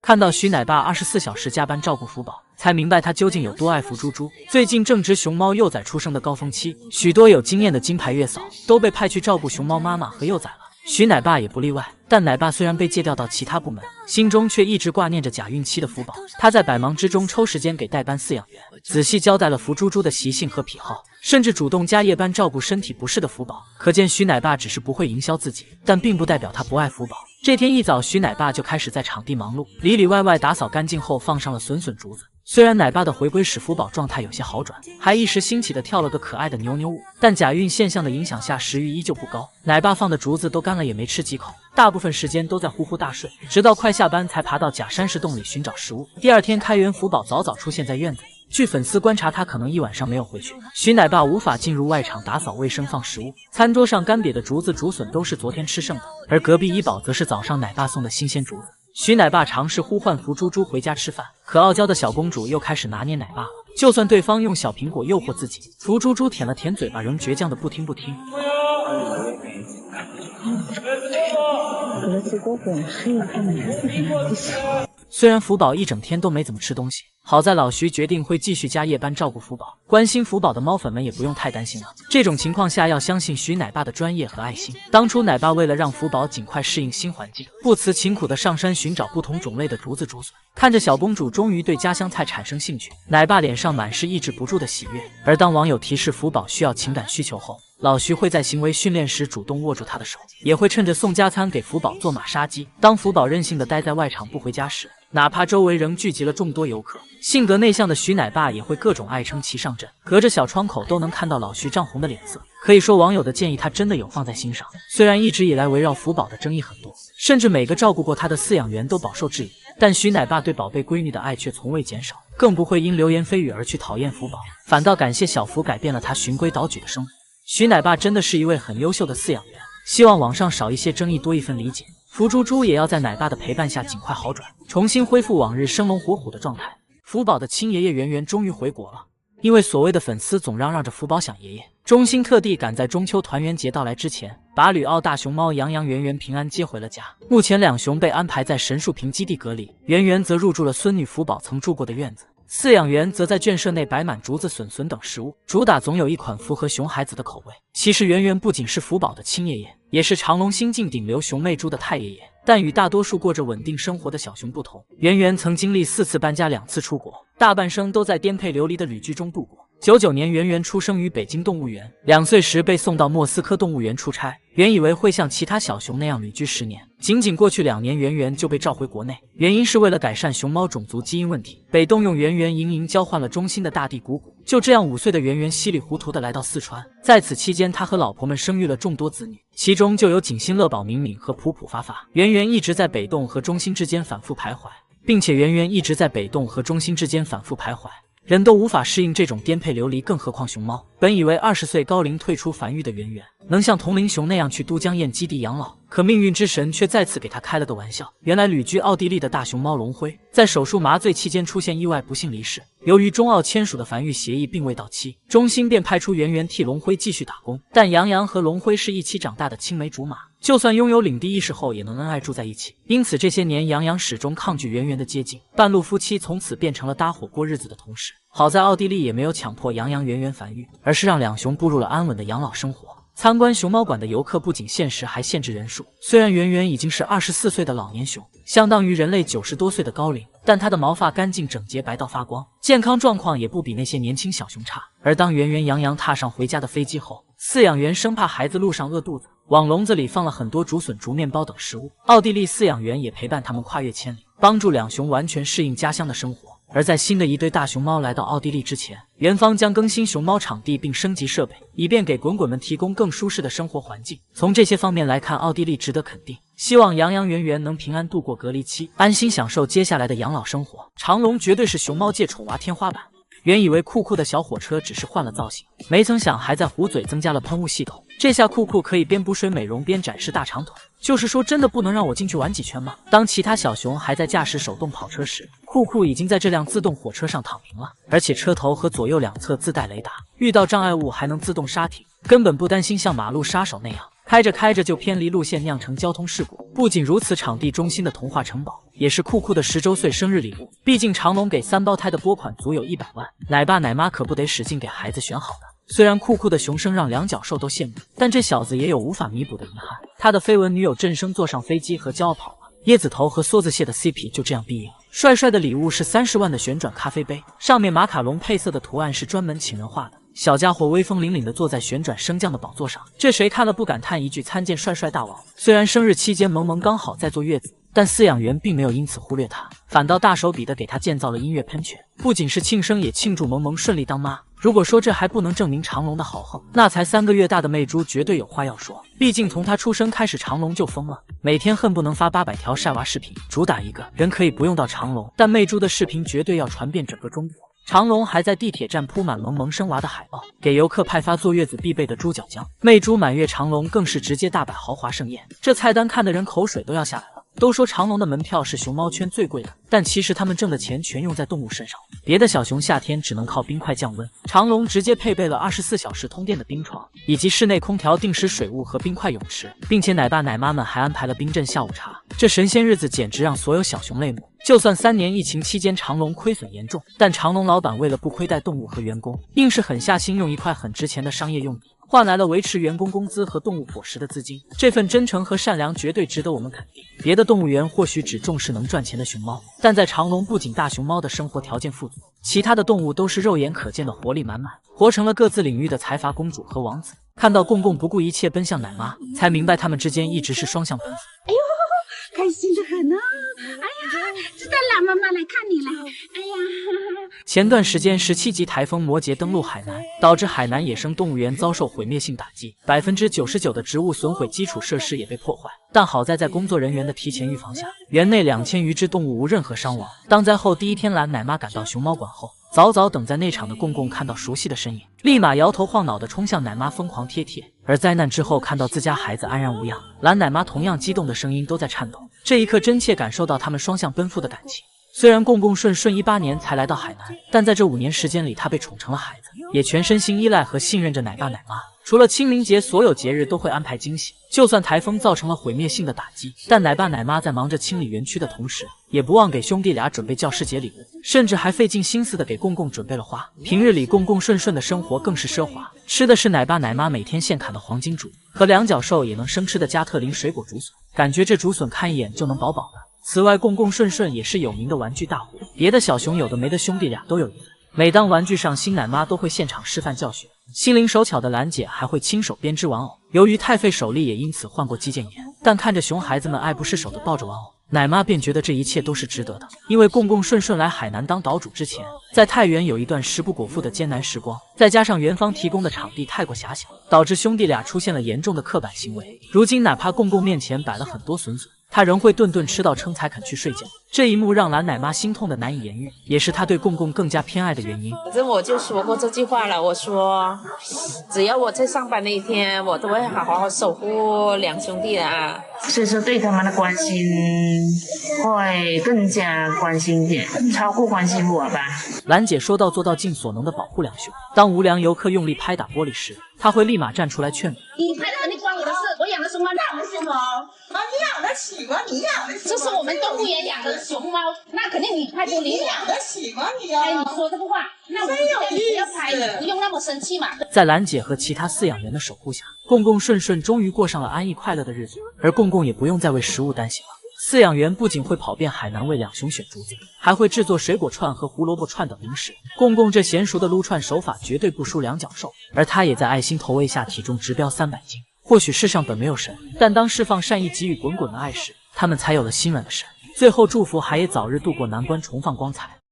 看到徐奶爸24小时加班照顾福宝，才明白他究竟有多爱福猪猪。最近正值熊猫幼崽出生的高峰期，许多有经验的金牌月嫂都被派去照顾熊猫妈妈和幼崽了，徐奶爸也不例外。但奶爸虽然被借调到其他部门，心中却一直挂念着假孕期的福宝。他在百忙之中抽时间给代班饲养员仔细交代了福猪猪的习性和癖好，甚至主动加夜班照顾身体不适的福宝。可见徐奶爸只是不会营销自己，但并不代表他不爱福宝。这天一早，徐奶爸就开始在场地忙碌，里里外外打扫干净后，放上了笋笋竹子。虽然奶爸的回归使福宝状态有些好转，还一时兴起的跳了个可爱的扭扭舞，但假孕现象的影响下，食欲依旧不高。奶爸放的竹子都干了，也没吃几口，大部分时间都在呼呼大睡，直到快下班才爬到假山石洞里寻找食物。第二天开园，福宝早早出现在院子里。据粉丝观察，他可能一晚上没有回去。徐奶爸无法进入外场打扫卫生放食物，餐桌上干瘪的竹子竹笋都是昨天吃剩的，而隔壁一宝则是早上奶爸送的新鲜竹子。徐奶爸尝试呼唤福猪猪回家吃饭，可傲娇的小公主又开始拿捏奶爸了。就算对方用小苹果诱惑自己，福猪猪舔了舔嘴巴，仍倔强的不听。虽然福宝一整天都没怎么吃东西，好在老徐决定会继续加夜班照顾福宝，关心福宝的猫粉们也不用太担心了。这种情况下要相信徐奶爸的专业和爱心。当初奶爸为了让福宝尽快适应新环境，不辞勤苦的上山寻找不同种类的竹子竹笋。看着小公主终于对家乡菜产生兴趣，奶爸脸上满是抑制不住的喜悦。而当网友提示福宝需要情感需求后，老徐会在行为训练时主动握住他的手，也会趁着送加餐给福宝做马杀鸡。当福宝任性的待在外场不回家时，哪怕周围仍聚集了众多游客，性格内向的徐奶爸也会各种爱称其上阵，隔着小窗口都能看到老徐涨红的脸色。可以说网友的建议他真的有放在心上。虽然一直以来围绕福宝的争议很多，甚至每个照顾过他的饲养员都饱受质疑，但徐奶爸对宝贝闺女的爱却从未减少，更不会因流言蜚语而去讨厌福宝，反倒感谢小福改变了他循规蹈矩的生活。徐奶爸真的是一位很优秀的饲养员，希望网上少一些争议，多一份理解。福猪猪也要在奶爸的陪伴下尽快好转，重新恢复往日生龙活虎的状态。福宝的亲爷爷圆圆终于回国了，因为所谓的粉丝总嚷嚷着福宝想爷爷，中心特地赶在中秋团圆节到来之前，把旅澳大熊猫洋洋圆圆平安接回了家。目前两熊被安排在神树坪基地隔离，圆圆则入住了孙女福宝曾住过的院子。饲养员则在圈舍内摆满竹子、笋笋等食物，主打总有一款符合熊孩子的口味。其实圆圆不仅是福宝的亲爷爷，也是长隆新晋顶流熊妹猪的太爷爷。但与大多数过着稳定生活的小熊不同，圆圆曾经历4次搬家、2次出国，大半生都在颠沛流离的旅居中度过。99年，圆圆出生于北京动物园，2岁时被送到莫斯科动物园出差。原以为会像其他小熊那样旅居10年，仅仅过去2年，圆圆就被召回国内。原因是为了改善熊猫种族基因问题，北动用圆圆莹莹交换了中心的大地鼓鼓。就这样，5岁的圆圆稀里糊涂的来到四川，在此期间，他和老婆们生育了众多子女，其中就有景欣、乐宝、敏敏和普普发发。圆圆一直在北动和中心之间反复徘徊，人都无法适应这种颠沛流离，更何况熊猫。本以为20岁高龄退出繁育的圆圆能像同龄熊那样去都江堰基地养老，可命运之神却再次给他开了个玩笑。原来旅居奥地利的大熊猫龙辉在手术麻醉期间出现意外，不幸离世。由于中澳签署的繁育协议并未到期，中心便派出圆圆替龙辉继续打工。但杨洋和龙辉是一起长大的青梅竹马，就算拥有领地意识后也能恩爱住在一起，因此这些年杨洋始终抗拒圆圆的接近，半路夫妻从此变成了搭伙过日子的同事。好在奥地利也没有强迫杨洋圆圆繁育，而是让两熊步入了安稳的养老生活。参观熊猫馆的游客不仅限时，还限制人数。虽然圆圆已经是24岁的老年熊，相当于人类90多岁的高龄，但它的毛发干净整洁，白到发光，健康状况也不比那些年轻小熊差。而当圆圆洋洋踏上回家的飞机后，饲养员生怕孩子路上饿肚子，往笼子里放了很多竹笋、竹面包等食物。奥地利饲养员也陪伴他们跨越千里，帮助两熊完全适应家乡的生活。而在新的一堆大熊猫来到奥地利之前，园方将更新熊猫场地并升级设备，以便给滚滚们提供更舒适的生活环境。从这些方面来看，奥地利值得肯定。希望洋洋圆圆能平安度过隔离期，安心享受接下来的养老生活。长隆绝对是熊猫界宠娃天花板。原以为酷酷的小火车只是换了造型，没曾想还在壶嘴增加了喷雾系统。这下酷酷可以边补水美容边展示大长腿。就是说，真的不能让我进去玩几圈吗？当其他小熊还在驾驶手动跑车时，酷酷已经在这辆自动火车上躺平了，而且车头和左右两侧自带雷达，遇到障碍物还能自动刹停，根本不担心像马路杀手那样开着开着就偏离路线，酿成交通事故。不仅如此，场地中心的童话城堡也是酷酷的10周岁生日礼物。毕竟长隆给3胞胎的拨款足有100万，奶爸奶妈可不得使劲给孩子选好的。虽然酷酷的熊生让两脚兽都羡慕，但这小子也有无法弥补的遗憾。他的绯闻女友郑生坐上飞机和骄傲跑了，椰子头和梭子蟹的 CP 就这样闭影。帅帅的礼物是30万的旋转咖啡杯，上面马卡龙配色的图案是专门请人画的。小家伙威风凛凛地坐在旋转升降的宝座上，这谁看了不感叹一句参见帅帅大王。虽然生日期间萌萌刚好在坐月子，但饲养员并没有因此忽略他，反倒大手笔地给他建造了音乐喷泉，不仅是庆生，也庆祝萌萌顺利当妈。如果说这还不能证明长隆的豪横，那才3个月大的媚珠绝对有话要说。毕竟从他出生开始，长隆就疯了，每天恨不能发800条晒娃视频，主打一个人可以不用到长隆，但媚珠的视频绝对要传遍整个中国。长隆还在地铁站铺满萌萌生娃的海报，给游客派发坐月子必备的猪脚姜。媚珠满月长隆更是直接大摆豪华盛宴，这菜单看的人口水都要下来了。都说长隆的门票是熊猫圈最贵的，但其实他们挣的钱全用在动物身上。别的小熊夏天只能靠冰块降温，长隆直接配备了24小时通电的冰床，以及室内空调、定时水雾和冰块泳池，并且奶爸奶妈们还安排了冰镇下午茶。这神仙日子简直让所有小熊泪目。就算3年疫情期间长隆亏损严重，但长隆老板为了不亏待动物和员工，硬是狠下心用一块很值钱的商业用地换来了维持员工工资和动物伙食的资金。这份真诚和善良绝对值得我们肯定。别的动物园或许只重视能赚钱的熊猫，但在长隆不仅大熊猫的生活条件富足，其他的动物都是肉眼可见的活力满满，活成了各自领域的财阀公主和王子。看到公公不顾一切奔向奶妈，才明白他们之间一直是双向奔赴。哎呦，开心的很啊！哎呀，知道了，妈妈来看你了。哎呀，前段时间17级台风摩羯登陆海南，导致海南野生动物园遭受毁灭性打击，99%的植物损毁，基础设施也被破坏。但好在工作人员的提前预防下，园内2000余只动物无任何伤亡。当灾后第一天，蓝奶妈赶到熊猫馆后，早早等在内场的公公看到熟悉的身影，立马摇头晃脑地冲向奶妈疯狂贴贴。而灾难之后看到自家孩子安然无恙，蓝奶妈同样激动的声音都在颤抖。这一刻真切感受到他们双向奔赴的感情。虽然公公顺18年才来到海南，但在这5年时间里，他被宠成了孩子，也全身心依赖和信任着奶爸奶妈。除了清明节，所有节日都会安排惊喜。就算台风造成了毁灭性的打击，但奶爸奶妈在忙着清理园区的同时，也不忘给兄弟俩准备教师节礼物，甚至还费尽心思的给公公准备了花。平日里公公顺顺的生活更是奢华，吃的是奶爸奶妈每天现砍的黄金竹和2脚兽也能生吃的加特林水果竹笋，感觉这竹笋看一眼就能饱饱的。此外，公公顺顺也是有名的玩具大户，别的小熊有的没的兄弟俩都有一份。每当玩具上新，奶妈都会现场示范教学，心灵手巧的兰姐还会亲手编织玩偶。由于太费手力，也因此患过肌腱炎。但看着熊孩子们爱不释手的抱着玩偶，奶妈便觉得这一切都是值得的。因为公公顺顺来海南当岛主之前，在太原有一段食不果腹的艰难时光，再加上园方提供的场地太过狭小，导致兄弟俩出现了严重的刻板行为。如今哪怕公公面前摆了很多笋笋，他仍会顿顿吃到撑才肯去睡觉。这一幕让蓝奶妈心痛的难以言喻，也是她对公公更加偏爱的原因。反正我就说过这句话了，我说只要我在上班那一天，我都会好好守护两兄弟的啊。所以说对他们的关心会更加关心一点，超过关心我吧。兰姐说到做到，尽所能的保护两兄。当无良游客用力拍打玻璃时，她会立马站出来劝阻。你拍的肯定关我的事，我养的熊猫养的熊猫啊，你养得起吗？你养得起？这是我们动物园养的熊猫，那肯定你拍玻璃。你养得起吗？你啊？哎，你说这个话，那我们不要拍，你不用那么生气嘛。在兰姐和其他饲养员的守护下，公公顺顺终于过上了安逸快乐的日子，而公公也不用再为食物担心了。饲养员不仅会跑遍海南为两熊选竹子，还会制作水果串和胡萝卜串等零食。公公这娴熟的撸串手法绝对不输两脚兽，而他也在爱心投喂下体重直飙300斤。或许世上本没有神，但当释放善意给予滚滚的爱时，他们才有了心软的神。最后祝福海野早日度过难关，重放光彩。